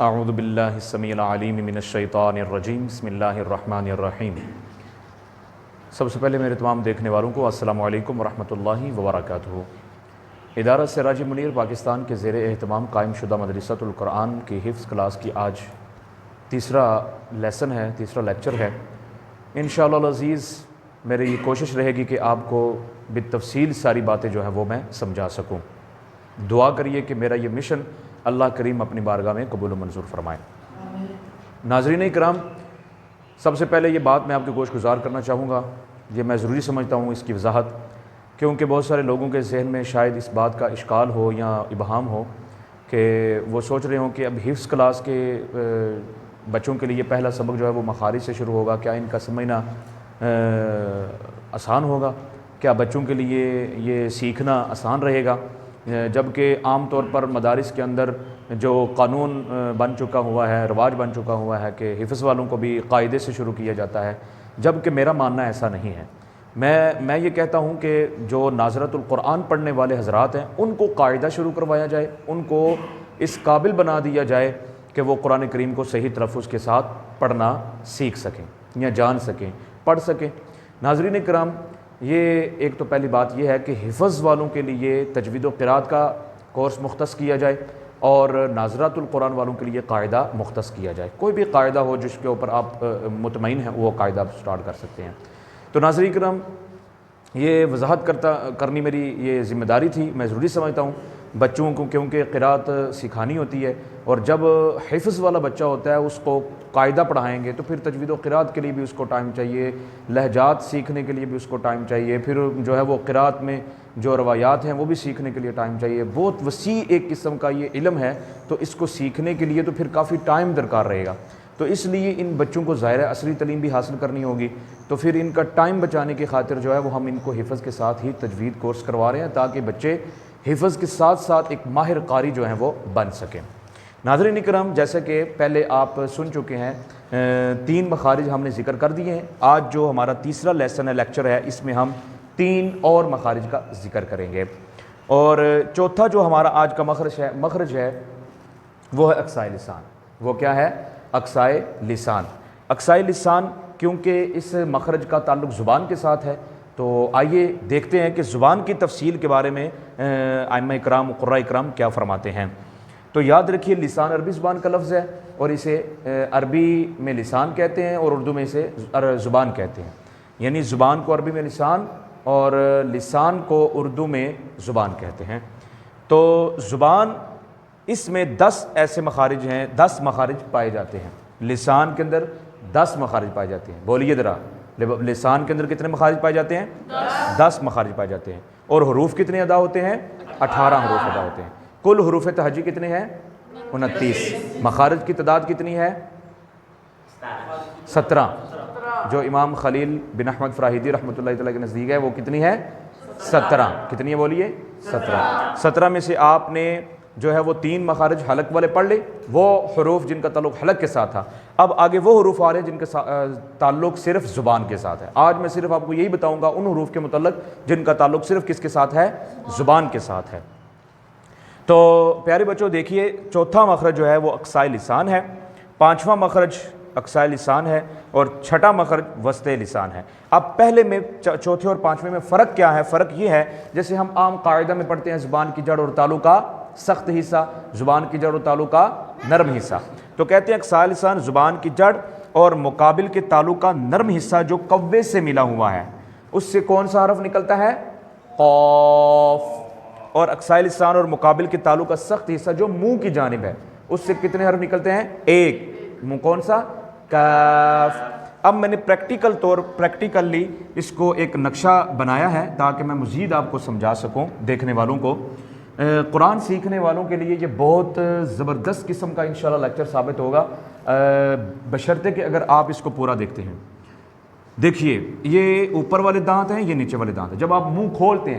اعوذ باللہ السمیع العلیم من الشیطان الرجیم بسم اللہ الرحمن الرحیم۔ سب سے پہلے میرے تمام دیکھنے والوں کو السلام علیکم ورحمۃ اللہ وبرکاتہ۔ ادارہ سراج منیر پاکستان کے زیر اہتمام قائم شدہ مدرسۃ القرآن کی حفظ کلاس کی آج تیسرا لیسن ہے، تیسرا لیکچر ہے۔ انشاءاللہ العزیز میری یہ کوشش رہے گی کہ آپ کو بالتفصیل ساری باتیں جو ہیں وہ میں سمجھا سکوں۔ دعا کریے کہ میرا یہ مشن اللہ کریم اپنی بارگاہ میں قبول و منظور فرمائے۔ ناظرین اکرام، سب سے پہلے یہ بات میں آپ کے گوش گزار کرنا چاہوں گا، یہ میں ضروری سمجھتا ہوں اس کی وضاحت، کیونکہ بہت سارے لوگوں کے ذہن میں شاید اس بات کا اشکال ہو یا ابہام ہو کہ وہ سوچ رہے ہوں کہ اب حفظ کلاس کے بچوں کے لیے پہلا سبق جو ہے وہ مخارج سے شروع ہوگا، کیا ان کا سمجھنا آسان ہوگا؟ کیا بچوں کے لیے یہ سیکھنا آسان رہے گا؟ جبکہ عام طور پر مدارس کے اندر جو قانون بن چکا ہوا ہے، رواج بن چکا ہوا ہے کہ حفظ والوں کو بھی قاعدے سے شروع کیا جاتا ہے، جبکہ میرا ماننا ایسا نہیں ہے۔ میں یہ کہتا ہوں کہ جو ناظرۃ القرآن پڑھنے والے حضرات ہیں ان کو قاعدہ شروع کروایا جائے، ان کو اس قابل بنا دیا جائے کہ وہ قرآن کریم کو صحیح تلفظ کے ساتھ پڑھنا سیکھ سکیں یا جان سکیں، پڑھ سکیں۔ ناظرین کرام، یہ ایک تو پہلی بات یہ ہے کہ حفظ والوں کے لیے تجوید و قرات کا کورس مختص کیا جائے اور ناظرۃ القرآن والوں کے لیے قاعدہ مختص کیا جائے۔ کوئی بھی قاعدہ ہو جس کے اوپر آپ مطمئن ہیں وہ قاعدہ آپ سٹارٹ کر سکتے ہیں۔ تو ناظرین کرام، یہ وضاحت کرنی میری یہ ذمہ داری تھی، میں ضروری سمجھتا ہوں بچوں کو، کیونکہ قرات سکھانی ہوتی ہے، اور جب حفظ والا بچہ ہوتا ہے اس کو قاعدہ پڑھائیں گے تو پھر تجوید و قرات کے لیے بھی اس کو ٹائم چاہیے، لہجات سیکھنے کے لیے بھی اس کو ٹائم چاہیے، پھر جو ہے وہ قرات میں جو روایات ہیں وہ بھی سیکھنے کے لیے ٹائم چاہیے۔ بہت وسیع ایک قسم کا یہ علم ہے، تو اس کو سیکھنے کے لیے تو پھر کافی ٹائم درکار رہے گا۔ تو اس لیے ان بچوں کو ظاہر عصری تعلیم بھی حاصل کرنی ہوگی، تو پھر ان کا ٹائم بچانے کی خاطر جو ہے وہ ہم ان کو حفظ کے ساتھ ہی تجوید کورس کروا رہے ہیں، تاکہ بچے حفظ کے ساتھ ساتھ ایک ماہر قاری جو ہیں وہ بن سکیں۔ ناظرین اکرام، جیسے کہ پہلے آپ سن چکے ہیں، 3 مخارج ہم نے ذکر کر دیے ہیں۔ آج جو ہمارا تیسرا لیسن ہے، لیکچر ہے، اس میں ہم 3 اور مخارج کا ذکر کریں گے، اور چوتھا جو ہمارا آج کا مخرج ہے وہ ہے اقصائے لسان۔ وہ کیا ہے؟ اقصائے لسان۔ اقصائے لسان، کیونکہ اس مخرج کا تعلق زبان کے ساتھ ہے، تو آئیے دیکھتے ہیں کہ زبان کی تفصیل کے بارے میں ائمہ اکرام، قراء اکرام کیا فرماتے ہیں۔ تو یاد رکھیے، لسان عربی زبان کا لفظ ہے، اور اسے عربی میں لسان کہتے ہیں اور اردو میں اسے زبان کہتے ہیں، یعنی زبان کو عربی میں لسان اور لسان کو اردو میں زبان کہتے ہیں۔ تو زبان، اس میں 10 ایسے مخارج ہیں، 10 مخارج پائے جاتے ہیں۔ لسان کے اندر 10 مخارج پائے جاتے ہیں۔ بولیے ذرا، لسان کے اندر کتنے مخارج پائے جاتے ہیں؟ 10 مخارج پائے جاتے ہیں۔ اور حروف کتنے ادا ہوتے ہیں؟ 18 حروف ادا ہوتے ہیں۔ کل حروف تہجی کتنے ہیں؟ 29۔ مخارج کی تعداد کتنی ہے؟ 17۔ جو امام خلیل بن احمد فراہیدی رحمۃ اللہ تعالیٰ کے نزدیک ہے وہ کتنی ہے؟ 17۔ کتنی ہے بولیے؟ 17۔ 17 میں سے آپ نے جو ہے وہ 3 مخارج حلق والے پڑھ لے، وہ حروف جن کا تعلق حلق کے ساتھ تھا۔ اب آگے وہ حروف آ رہے ہیں جن کا تعلق صرف زبان کے ساتھ ہے۔ آج میں صرف آپ کو یہی بتاؤں گا ان حروف کے متعلق جن کا تعلق صرف کس کے ساتھ ہے؟ زبان کے ساتھ ہے۔ تو پیارے بچوں، دیکھیے، چوتھا مخرج جو ہے وہ اقصائے لسان ہے، 5واں مخرج اقصائے لسان ہے، اور 6واں مخرج وسط لسان ہے۔ اب پہلے میں، چوتھے اور 5ویں میں فرق کیا ہے؟ فرق یہ ہے، جیسے ہم عام قاعدہ میں پڑھتے ہیں زبان کی جڑ اور تالو کا سخت حصہ، زبان کی جڑ اور تالو کا نرم حصہ، تو کہتے ہیں اقصائے لسان زبان کی جڑ اور مقابل کے تالو کا نرم حصہ جو قوے سے ملا ہوا ہے، اس سے کون سا حرف نکلتا ہے؟ قاف۔ اور اقصائے لسان اور مقابل کے تالو کا سخت حصہ جو منہ کی جانب ہے، اس سے کتنے حرف نکلتے ہیں؟ 1۔ کون سا؟ کاف۔ اب میں نے پریکٹیکلی اس کو ایک نقشہ بنایا ہے تاکہ میں مزید آپ کو سمجھا سکوں، دیکھنے والوں کو۔ قرآن سیکھنے والوں کے لیے یہ بہت زبردست قسم کا انشاءاللہ لیکچر ثابت ہوگا، بشرطے کہ اگر آپ اس کو پورا دیکھتے ہیں۔ دیکھیے، یہ اوپر والے دانت ہیں، یہ نیچے والے دانت ہیں۔ جب آپ منہ کھولتے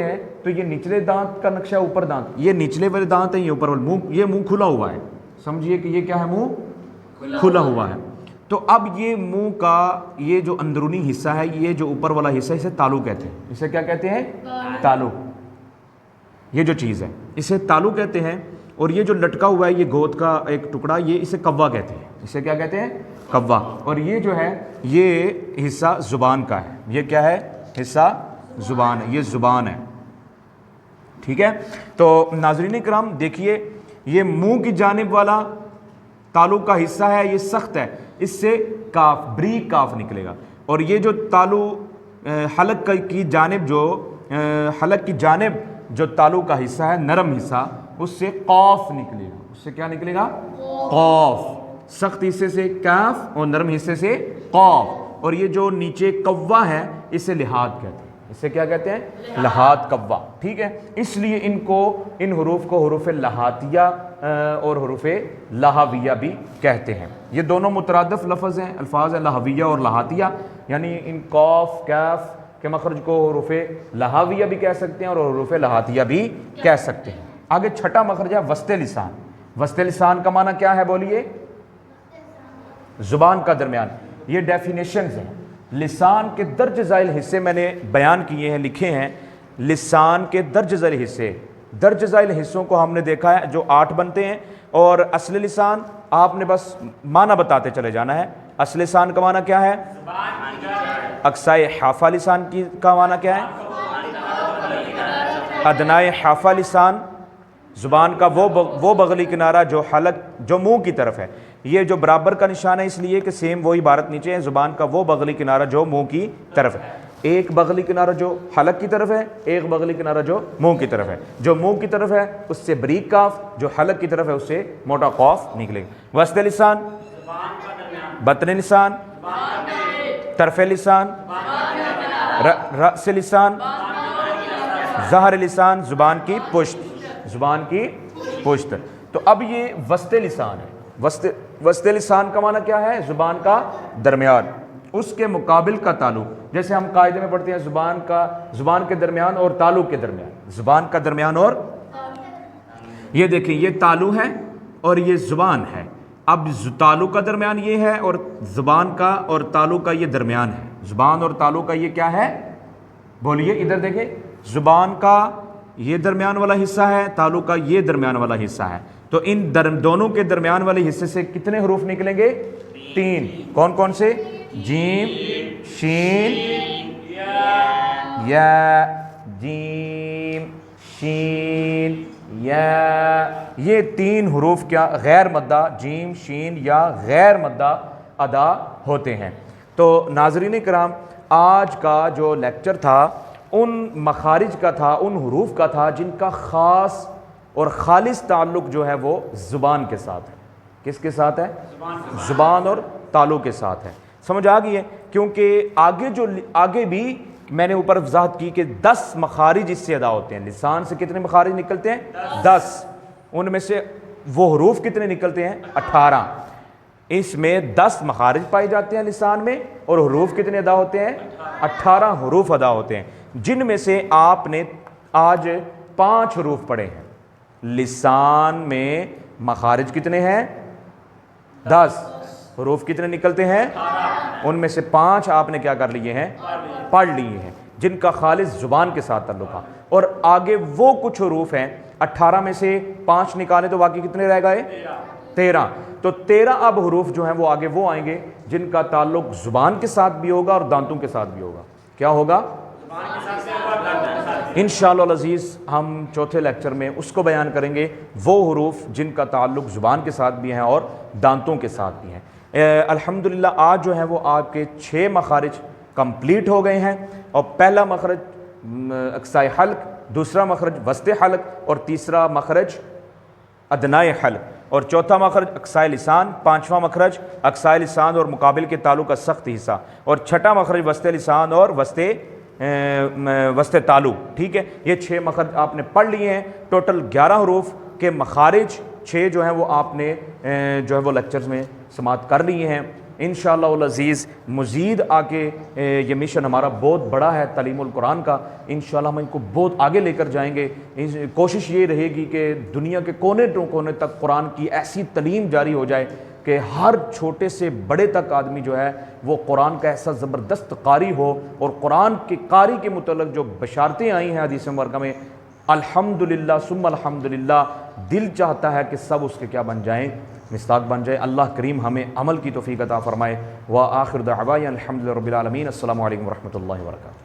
ہیں تو یہ نچلے دانت کا نقشہ، اوپر دانت، یہ نچلے والے دانت ہیں، یہ اوپر والے منہ، یہ منہ کھلا ہوا ہے، سمجھیے کہ یہ کیا ہے؟ منہ کھلا ہوا ہے۔ تو اب یہ منہ کا یہ جو اندرونی حصہ ہے، یہ جو اوپر والا حصہ، اسے تالو کہتے ہیں۔ اسے کیا کہتے ہیں؟ تالو۔ یہ جو چیز ہے اسے تالو کہتے ہیں، اور یہ جو لٹکا ہوا ہے یہ گوت کا ایک ٹکڑا، یہ اسے کوا کہتے ہیں، اسے کیا کہتے ہیں؟ کوا۔ اور یہ جو ہے یہ حصہ زبان کا ہے، یہ کیا ہے؟ حصہ زبان ہے، یہ زبان ہے، ٹھیک ہے۔ تو ناظرین کرام دیکھیے، یہ منہ کی جانب والا تالو کا حصہ ہے، یہ سخت ہے، اس سے کاف، بریک کاف نکلے گا۔ اور یہ جو تالو حلق کی جانب جو حلق کی جانب جو تالو کا حصہ ہے، نرم حصہ، اس سے قاف نکلے گا، اس سے کیا نکلے گا؟ قاف۔ سخت حصے سے کاف اور نرم حصے سے قاف۔ اور یہ جو نیچے کوا ہے اسے لحاد کہتے ہیں، اسے کیا کہتے ہیں؟ لحاد، کوا، ٹھیک ہے۔ اس لیے ان حروف کو حروف لحاتیہ اور حروف لہویہ بھی کہتے ہیں۔ یہ دونوں مترادف لفظ ہیں، الفاظ ہیں، لہویہ اور لحاتیہ، یعنی ان قاف کاف کے مخرج کو حروف لہویہ بھی کہہ سکتے ہیں اور حروف لحاتیہ بھی کہہ سکتے ہیں۔ آگے چھٹا مخرج ہے وسط لسان۔ وسط لسان کا معنی کیا ہے بولیے؟ زبان کا درمیان۔ یہ ڈیفینیشنز ہیں۔ لسان کے درج ذیل حصے میں نے بیان کیے ہیں، لکھے ہیں۔ لسان کے درج ذیل حصے، درج ذیل حصوں کو ہم نے دیکھا ہے جو 8 بنتے ہیں، اور اصل لسان آپ نے بس معنی بتاتے چلے جانا ہے۔ اصل لسان کا معنی کیا ہے؟ اقصائے حافہ لسان کا معنی کیا ہے؟ ادنائے حافہ لسان، زبان کا وہ بغلی کنارہ جو حلق جو منہ کی طرف ہے۔ یہ جو برابر کا نشان ہے اس لیے کہ سیم وہی عبارت نیچے ہے، زبان کا وہ بغلی کنارہ جو منہ کی طرف ہے۔ ایک بغلی کنارہ جو حلق کی طرف ہے، ایک بغلی کنارہ جو منہ کی طرف ہے۔ جو منہ کی طرف ہے اس سے بریک کاف، جو حلق کی طرف ہے اس سے موٹا قاف نکلے گا۔ وسط لسان، بطن لسان، طرف لسان، رأس لسان، ظہر لسان، زبان کی پشت، زبان کی پشت۔ تو اب یہ وسط لسان ہے۔ وسط لسان کا معنی کیا ہے؟ زبان کا درمیان، اس کے مقابل کا تالو۔ جیسے ہم قاعدے میں پڑھتے ہیں زبان کے درمیان اور تالو کے درمیان، زبان کا درمیان اور یہ دیکھیں یہ تالو ہے اور یہ زبان ہے۔ اب تالو کا درمیان یہ ہے اور زبان کا اور تالو کا یہ درمیان ہے۔ زبان اور تالو کا یہ کیا ہے؟ بولیے ادھر دیکھیں، زبان کا یہ درمیان والا حصہ ہے، تالو کا یہ درمیان والا حصہ ہے۔ تو ان دونوں کے درمیان والے حصے سے کتنے حروف نکلیں گے؟ 3۔ کون کون سے؟ جیم، شین، یا، جیم، شین، یا، یہ 3 حروف کیا غیر مدہ جیم، شین یا غیر مدہ ادا ہوتے ہیں۔ تو ناظرین کرام، آج کا جو لیکچر تھا ان مخارج کا تھا، ان حروف کا تھا جن کا خاص اور خالص تعلق جو ہے وہ زبان کے ساتھ ہے۔ کس کے ساتھ ہے؟ زبان اور تالو کے ساتھ ہے۔ سمجھ آ گئی ہے؟ کیونکہ آگے بھی میں نے اوپر وضاحت کی کہ 10 مخارج اس سے ادا ہوتے ہیں۔ لسان سے کتنے مخارج نکلتے ہیں؟ 10۔ ان میں سے وہ حروف کتنے نکلتے ہیں؟ 18۔ اس میں 10 مخارج پائے جاتے ہیں لسان میں، اور حروف کتنے ادا ہوتے ہیں؟ 18 حروف ادا ہوتے ہیں، جن میں سے آپ نے آج 5 حروف پڑھے ہیں۔ لسان میں مخارج کتنے ہیں؟ 10۔ حروف کتنے نکلتے ہیں؟ ان میں سے 5 آپ نے کیا کر لیے ہیں؟ پڑھ لیے ہیں، جن کا خالص زبان کے ساتھ تعلق ہے۔ اور آگے وہ کچھ حروف ہیں، 18 میں سے 5 نکالے تو باقی کتنے رہ گئے؟ 13۔ تو 13 اب حروف جو ہیں وہ آگے وہ آئیں گے جن کا تعلق زبان کے ساتھ بھی ہوگا اور دانتوں کے ساتھ بھی ہوگا۔ کیا ہوگا؟ انشاءاللہ العزیز ہم چوتھے لیکچر میں اس کو بیان کریں گے، وہ حروف جن کا تعلق زبان کے ساتھ بھی ہیں اور دانتوں کے ساتھ بھی ہیں۔ الحمدللہ آج جو ہے وہ آپ کے 6 مخارج کمپلیٹ ہو گئے ہیں، اور پہلا مخرج اقصائے حلق، دوسرا مخرج وسط حلق، اور تیسرا مخرج ادنائے حلق، اور چوتھا مخرج اقصائے لسان، پانچواں مخرج اقصائے لسان اور مقابل کے تالو کا سخت حصہ، اور چھٹا مخرج وسط لسان اور وسط تالو۔ ٹھیک ہے، یہ 6 مخرج آپ نے پڑھ لیے ہیں۔ ٹوٹل 11 حروف کے مخارج 6 جو ہیں وہ آپ نے جو ہے وہ لیکچرز میں سماعت کر لیے ہیں۔ انشاءاللہ العزیز مزید آگے یہ مشن ہمارا بہت بڑا ہے تعلیم القرآن کا، انشاءاللہ ہم ان کو بہت آگے لے کر جائیں گے۔ کوشش یہ رہے گی کہ دنیا کے کونے کونے تک قرآن کی ایسی تعلیم جاری ہو جائے کہ ہر چھوٹے سے بڑے تک آدمی جو ہے وہ قرآن کا ایسا زبردست قاری ہو، اور قرآن کے قاری کے متعلق جو بشارتیں آئی ہیں حدیث مبارکہ میں، الحمدللہ ثم الحمدللہ، دل چاہتا ہے کہ سب اس کے کیا بن جائیں، مصداق بن جائے۔ اللہ کریم ہمیں عمل کی توفیق عطا فرمائے۔ وآخر دعوانا الحمدللہ رب العالمین۔ السلام علیکم ورحمۃ اللہ وبرکاتہ۔